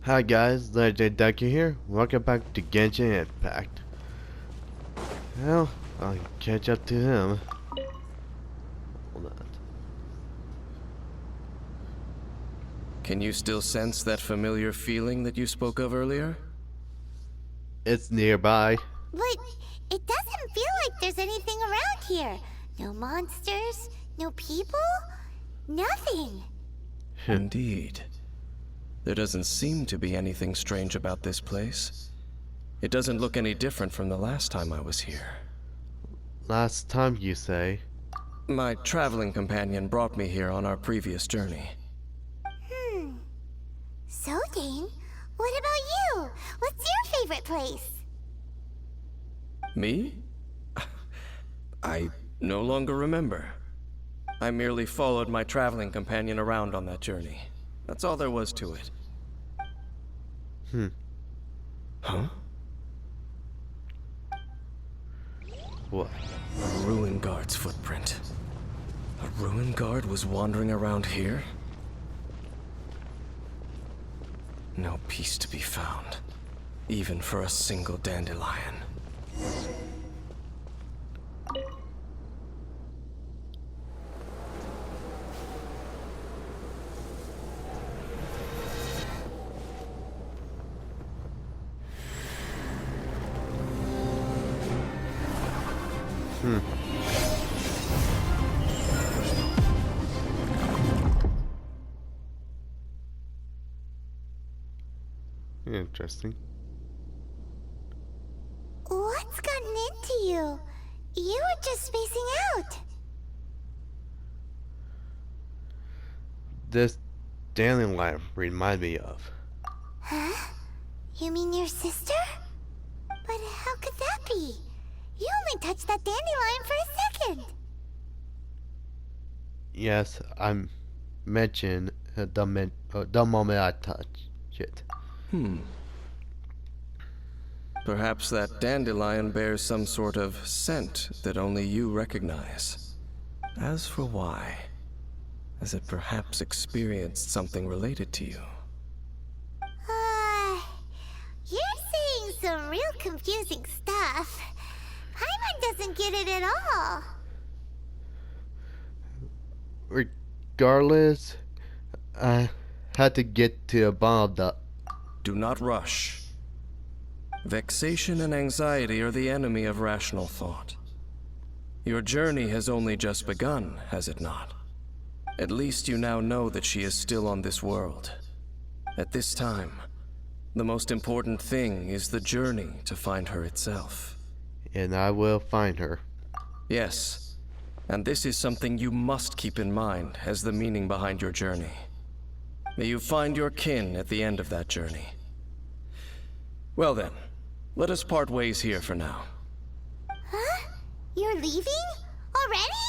Hi guys, Legendarydekker here. Welcome back to Genshin Impact. Well, I'll catch up to him. Hold on. Can you still sense that familiar feeling that you spoke of earlier? It's nearby. But it doesn't feel like there's anything around here. No monsters, no people, nothing. Indeed. There doesn't seem to be anything strange about this place. It doesn't look any different from the last time I was here. Last time, you say? My traveling companion brought me here on our previous journey. So, Dane, what about you? What's your favorite place? Me? I no longer remember. I merely followed my traveling companion around on that journey. That's all there was to it. Huh? What? A ruin guard's footprint. A ruin guard was wandering around here? No peace to be found, even for a single dandelion. Interesting. What's gotten into you? You were just spacing out. This dandelion remind me of. Huh? You mean your sister? But how could that be? You only touched that dandelion for a second. Yes, I'm mentioned the moment I touch it. Perhaps that dandelion bears some sort of scent that only you recognize. As for why, has it perhaps experienced something related to you? You're saying some real confusing stuff. Paimon doesn't get it at all. Regardless, I had to get to the bottom of the. Do not rush. Vexation and anxiety are the enemy of rational thought. Your journey has only just begun, has it not? At least you now know that she is still on this world. At this time, the most important thing is the journey to find her itself. And I will find her. Yes, and this is something you must keep in mind as the meaning behind your journey. May you find your kin at the end of that journey. Well then, let us part ways here for now. Huh? You're leaving? Already?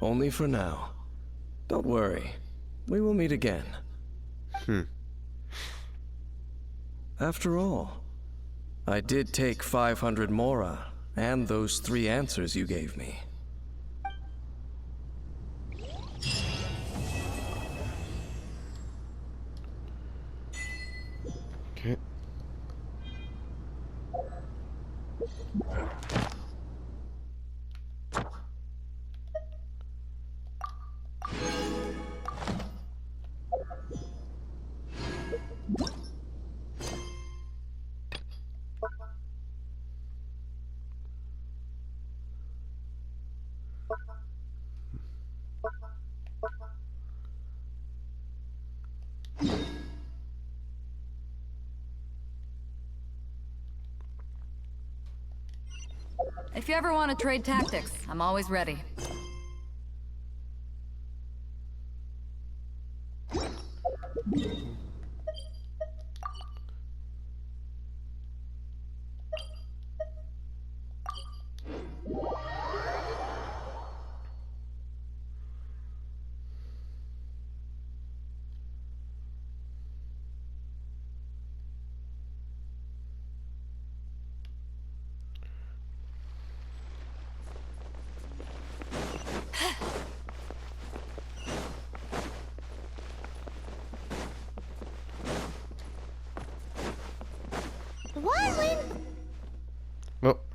Only for now. Don't worry. We will meet again. After all, I did take 500 mora and those 3 answers you gave me. Okay. If you ever want to trade tactics, I'm always ready.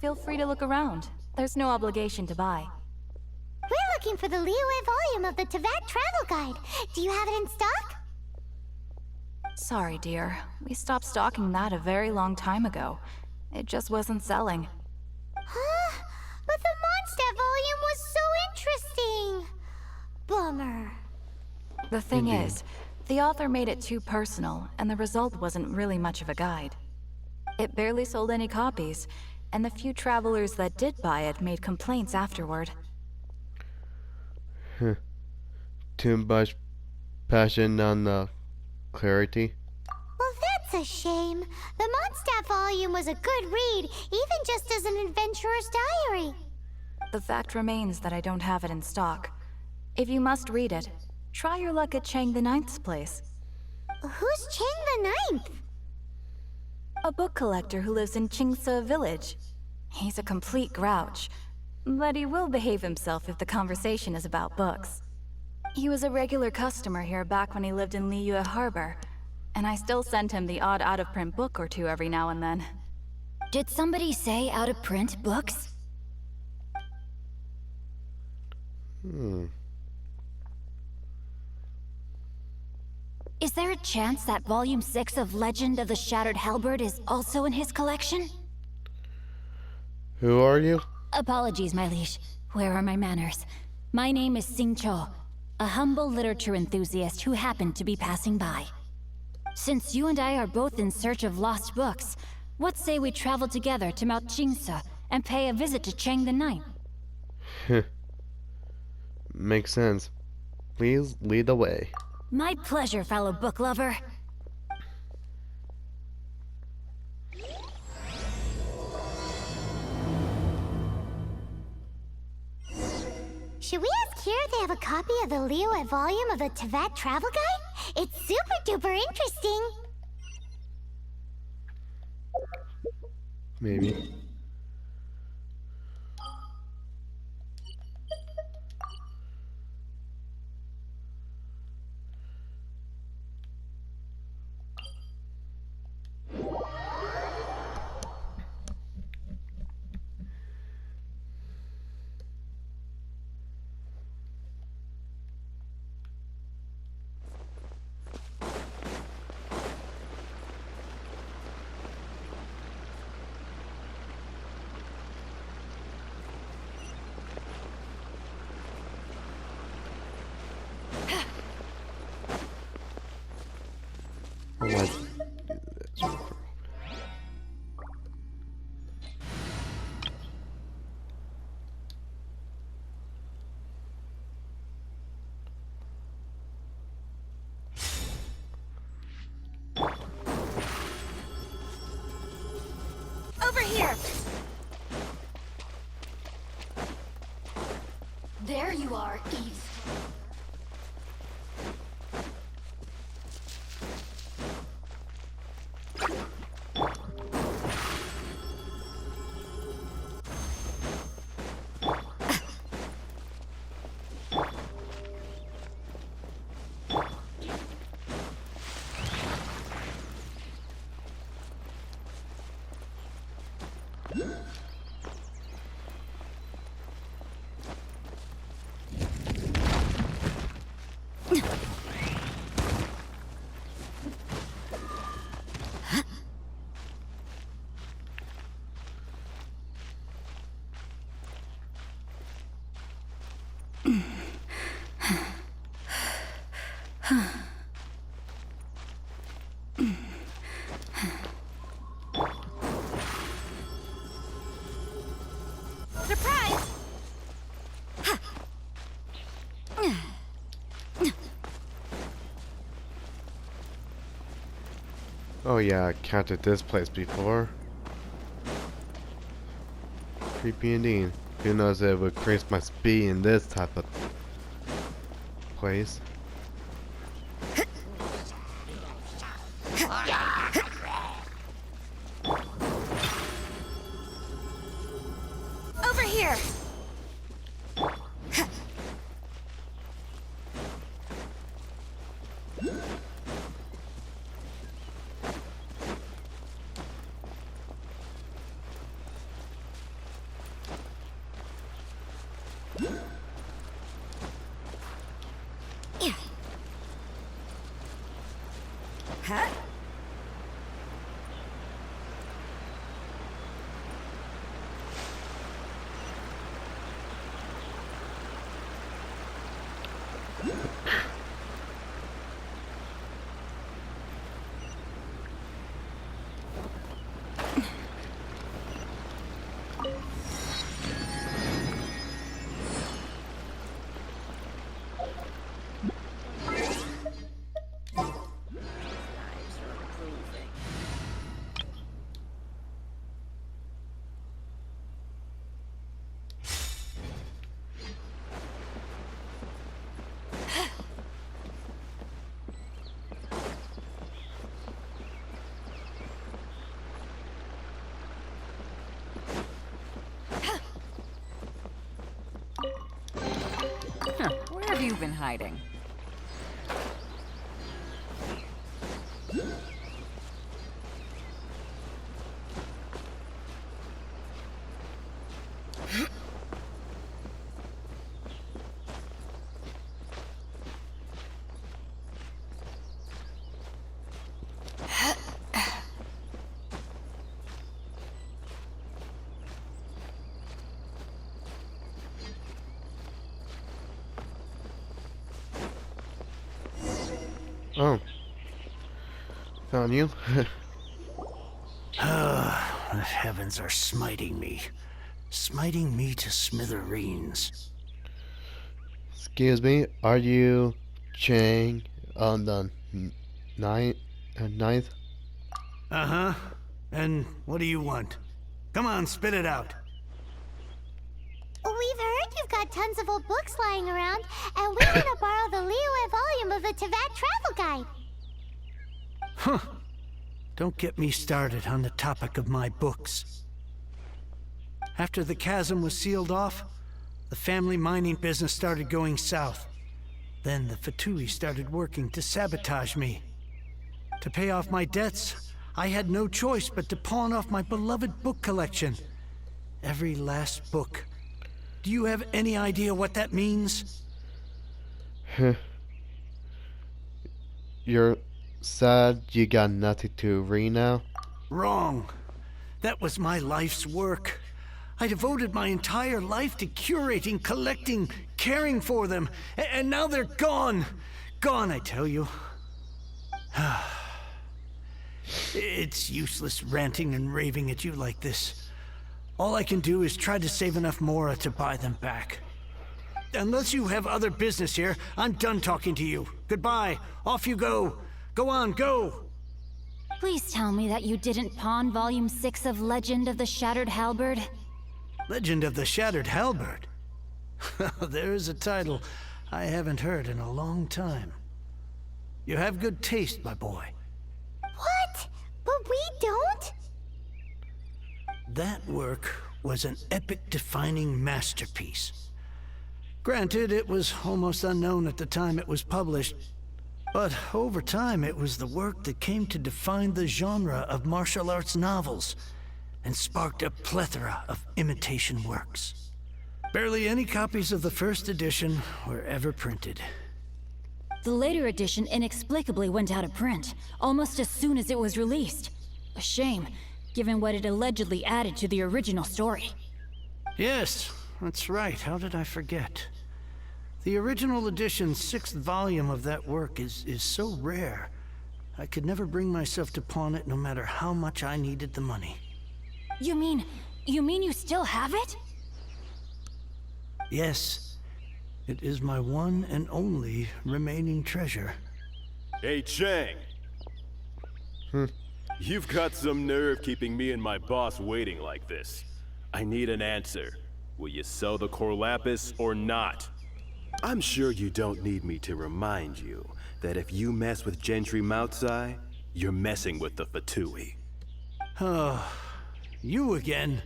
Feel free to look around. There's no obligation to buy. We're looking for the Liyue volume of the Teyvat Travel Guide. Do you have it in stock? Sorry, dear. We stopped stocking that a very long time ago. It just wasn't selling. Huh? But the Mondstadt volume was so interesting. Bummer. The thing is, the author made it too personal, and the result wasn't really much of a guide. It barely sold any copies, and the few travelers that did buy it made complaints afterward. Too much passion on the clarity. Well, that's a shame. The Mondstadt volume was a good read, even just as an adventurer's diary. The fact remains that I don't have it in stock. If you must read it, try your luck at Chang the Ninth's place. Who's Chang the Ninth? A book collector who lives in Qingse village. He's a complete grouch, but he will behave himself if the conversation is about books. He was a regular customer here back when he lived in Liyue Harbor, and I still send him the odd out-of-print book or two every now and then. Did somebody say out-of-print books? Is there a chance that Volume 6 of Legend of the Shattered Halberd is also in his collection? Who are you? Apologies, my liege. Where are my manners? My name is Sing Cho, a humble literature enthusiast who happened to be passing by. Since you and I are both in search of lost books, what say we travel together to Mount Qingse and pay a visit to Chang the Ninth? Makes sense. Please lead the way. My pleasure, fellow book lover. Should we ask here if they have a copy of the Liyue volume of the Teyvat Travel Guide? It's super duper interesting. Maybe. What? Over here! There you are, Eve. Surprise! Oh yeah, I counted this place before. Creepy indeed. Who knows if it would increase my speed in this type of place. Over here! Where have you been hiding? Oh. Found you? The heavens are smiting me. Smiting me to smithereens. Excuse me, are you Chang on the ninth? Uh-huh. And what do you want? Come on, spit it out. We've heard you've got tons of old books lying around, and we want to borrow the Liyue volume of the Teyvat Travel Guide. Huh. Don't get me started on the topic of my books. After the chasm was sealed off, the family mining business started going south. Then the Fatui started working to sabotage me. To pay off my debts, I had no choice but to pawn off my beloved book collection. Every last book. Do you have any idea what that means? You're sad you got nothing to read now? Wrong. That was my life's work. I devoted my entire life to curating, collecting, caring for them. And now they're gone. Gone, I tell you. It's useless ranting and raving at you like this. All I can do is try to save enough Mora to buy them back. Unless you have other business here, I'm done talking to you. Goodbye. Off you go. Go on, go. Please tell me that you didn't pawn Volume 6 of Legend of the Shattered Halberd. Legend of the Shattered Halberd? There's a title I haven't heard in a long time. You have good taste, my boy. What? But we don't? That work was an epic-defining masterpiece. Granted, it was almost unknown at the time it was published, but over time it was the work that came to define the genre of martial arts novels and sparked a plethora of imitation works. Barely any copies of the first edition were ever printed. The later edition inexplicably went out of print, almost as soon as it was released. A shame, given what it allegedly added to the original story. Yes, that's right. How did I forget? The original edition's 6th volume of that work is so rare, I could never bring myself to pawn it no matter how much I needed the money. You mean you still have it? Yes, it is my one and only remaining treasure. Hey, Chang! You've got some nerve keeping me and my boss waiting like this. I need an answer. Will you sell the core lapis or not? I'm sure you don't need me to remind you that if you mess with Gentry Moutsai, you're messing with the Fatui. Oh, you again.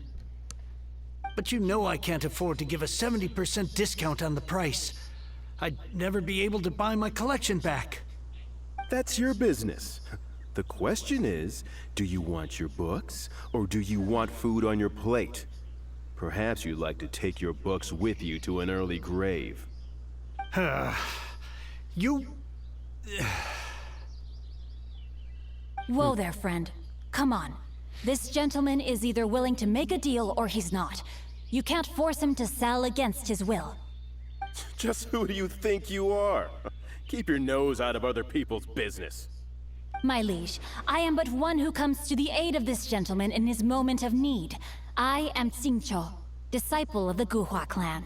But you know I can't afford to give a 70% discount on the price. I'd never be able to buy my collection back. That's your business. The question is, do you want your books, or do you want food on your plate? Perhaps you'd like to take your books with you to an early grave. You... Whoa there, friend. Come on. This gentleman is either willing to make a deal or he's not. You can't force him to sell against his will. Just who do you think you are? Keep your nose out of other people's business. My liege, I am but one who comes to the aid of this gentleman in his moment of need. I am Xingqiu, disciple of the Guhua clan.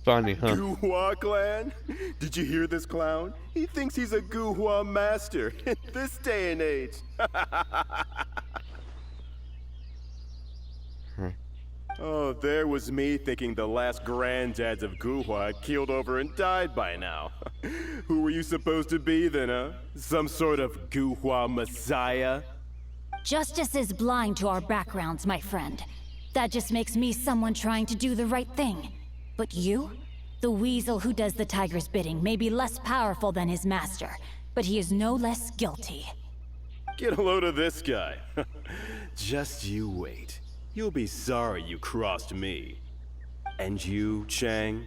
Funny, huh? Guhua clan? Did you hear this clown? He thinks he's a Guhua master in this day and age. Oh, there was me thinking the last granddads of Guhua had keeled over and died by now. Who were you supposed to be then, huh? Some sort of Guhua messiah? Justice is blind to our backgrounds, my friend. That just makes me someone trying to do the right thing. But you? The weasel who does the tiger's bidding may be less powerful than his master, but he is no less guilty. Get a load of this guy. Just you wait. You'll be sorry you crossed me. And you, Chang,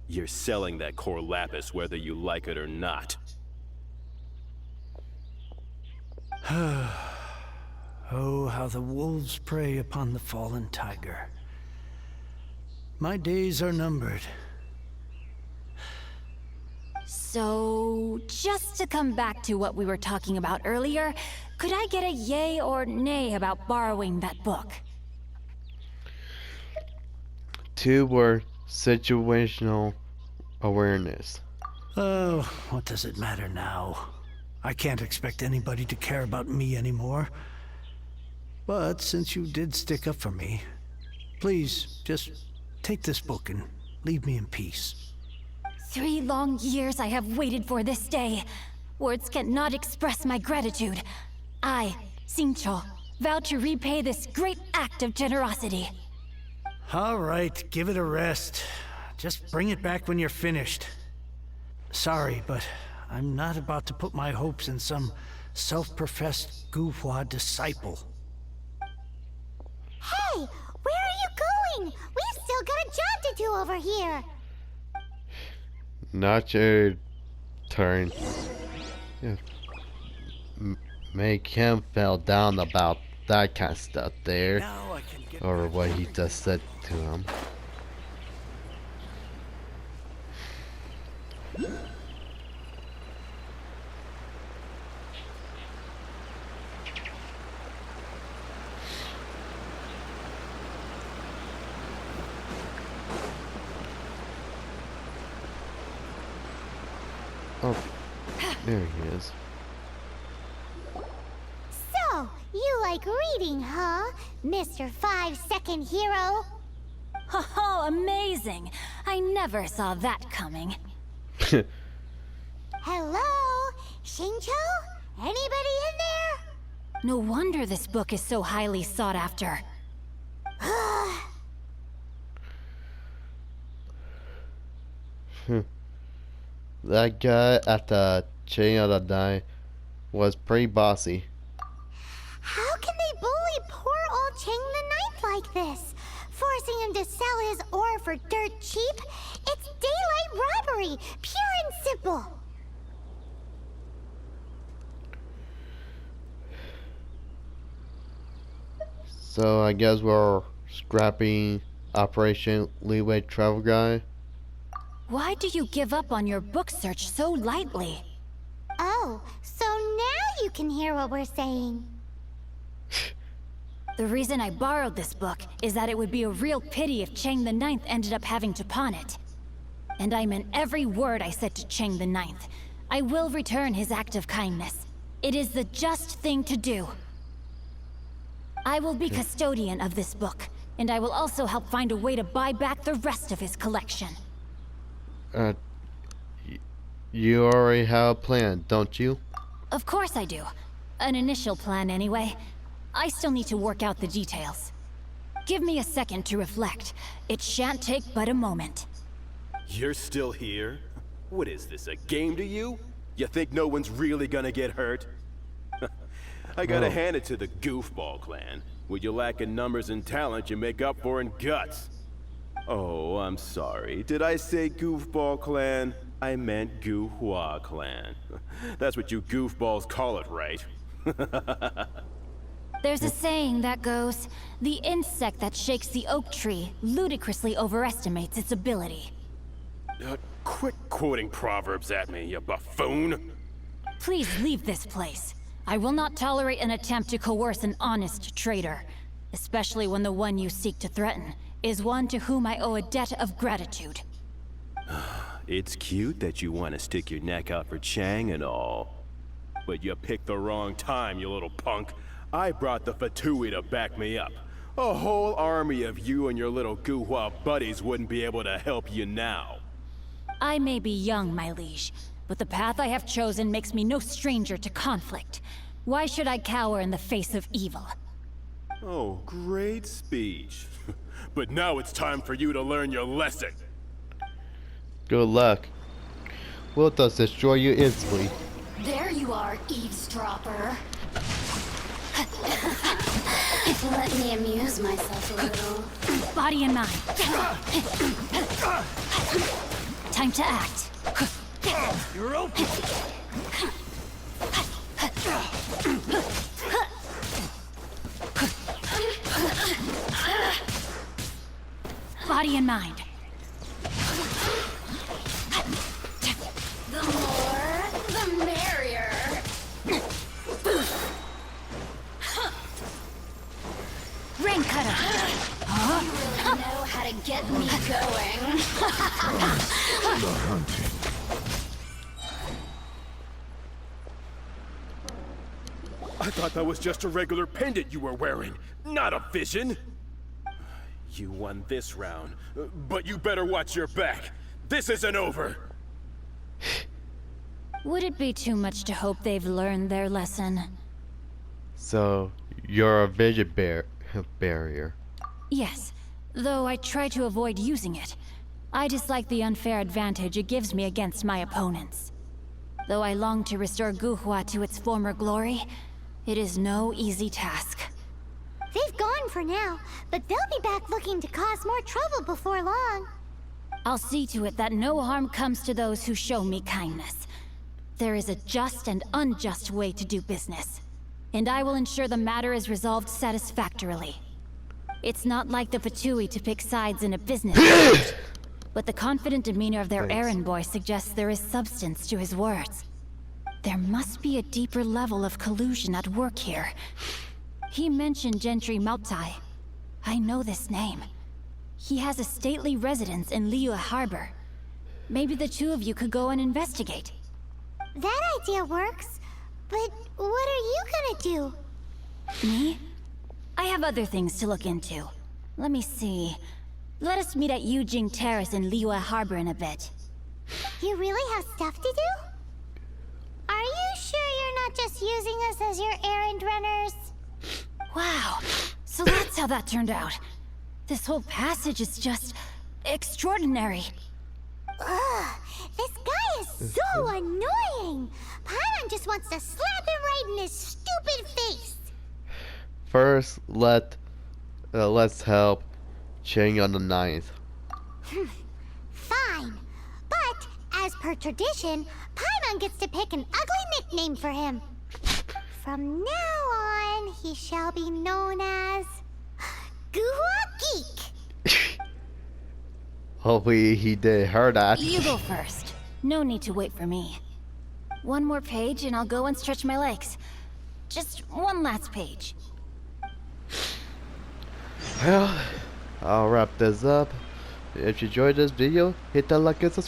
you're selling that core lapis whether you like it or not. Oh, how the wolves prey upon the fallen tiger. My days are numbered. So, just to come back to what we were talking about earlier, could I get a yay or nay about borrowing that book? 2 were situational awareness. Oh, what does it matter now? I can't expect anybody to care about me anymore. But since you did stick up for me, please just take this book and leave me in peace. 3 long years I have waited for this day. Words cannot express my gratitude. I, Xingqiu, vow to repay this great act of generosity. All right, give it a rest. Just bring it back when you're finished. Sorry, but I'm not about to put my hopes in some self-professed Guhua disciple. Hey, where are you going? We've still got a job to do over here. Not your turn. Yeah. Make him feel down about that kind of stuff there. Now I can get Or what he just said to him. Oh, there he is. So, you like reading, huh, Mr. 5-second hero? Oh, amazing! I never saw that coming. Hello? Xingqiu? Anybody in there? No wonder this book is so highly sought after. That guy at the chain of the die was pretty bossy. How can they bully poor old Chang the Ninth like this? Forcing him to sell his ore for dirt cheap? It's daylight robbery, pure and simple. So I guess we're scrapping Operation Leeway Travel Guy. Why do you give up on your book search so lightly? Oh, so now you can hear what we're saying. The reason I borrowed this book is that it would be a real pity if Chang the Ninth ended up having to pawn it. And I meant every word I said to Chang the Ninth. I will return his act of kindness. It is the just thing to do. I will be custodian of this book, and I will also help find a way to buy back the rest of his collection. You already have a plan, don't you? Of course I do. An initial plan, anyway. I still need to work out the details. Give me a second to reflect. It shan't take but a moment. You're still here? What is this, a game to you? You think no one's really gonna get hurt? I gotta hand it to the Goofball clan. What you lack in numbers and talent, you make up for in guts. Oh, I'm sorry. Did I say Goofball clan? I meant Gu Hua clan. That's what you goofballs call it, right? There's a saying that goes, the insect that shakes the oak tree ludicrously overestimates its ability. Quit quoting proverbs at me, you buffoon! Please leave this place. I will not tolerate an attempt to coerce an honest trader, especially when the one you seek to threaten is one to whom I owe a debt of gratitude. It's cute that you want to stick your neck out for Chang and all. But you picked the wrong time, you little punk. I brought the Fatui to back me up. A whole army of you and your little Guhua buddies wouldn't be able to help you now. I may be young, my liege, but the path I have chosen makes me no stranger to conflict. Why should I cower in the face of evil? Oh, great speech. But now it's time for you to learn your lesson. Good luck. We'll thus destroy you instantly. There you are, eavesdropper. Let me amuse myself a little. Body and mind. Time to act. You're open. Body and mind. The more, the merrier. Rain cutter. You really know how to get me going. I thought that was just a regular pendant you were wearing, not a vision. You won this round, but you better watch your back. This isn't over. Would it be too much to hope they've learned their lesson? So, you're a vision barrier. Yes, though I try to avoid using it. I dislike the unfair advantage it gives me against my opponents. Though I long to restore Guhua to its former glory, it is no easy task. They've gone for now, but they'll be back looking to cause more trouble before long. I'll see to it that no harm comes to those who show me kindness. There is a just and unjust way to do business, and I will ensure the matter is resolved satisfactorily. It's not like the Fatui to pick sides in a business fight, but the confident demeanor of their errand boy suggests there is substance to his words. There must be a deeper level of collusion at work here. He mentioned Gentry Maotai. I know this name. He has a stately residence in Liyue Harbor. Maybe the two of you could go and investigate. That idea works, but what are you gonna do? Me? I have other things to look into. Let me see. Let us meet at Yujing Terrace in Liyue Harbor in a bit. You really have stuff to do? Are you sure you're not just using us as your errand runners? Wow, so that's how that turned out. This whole passage is just extraordinary. Ugh, this guy is so annoying! Paimon just wants to slap him right in his stupid face! First, let's help Chang on the 9th. Fine, but as per tradition, Paimon gets to pick an ugly nickname for him. From now on, he shall be known as Guhua Geek. Hopefully he did hear that. You go first. No need to wait for me. One more page and I'll go and stretch my legs. Just one last page. Well, I'll wrap this up. If you enjoyed this video, hit that like and subscribe.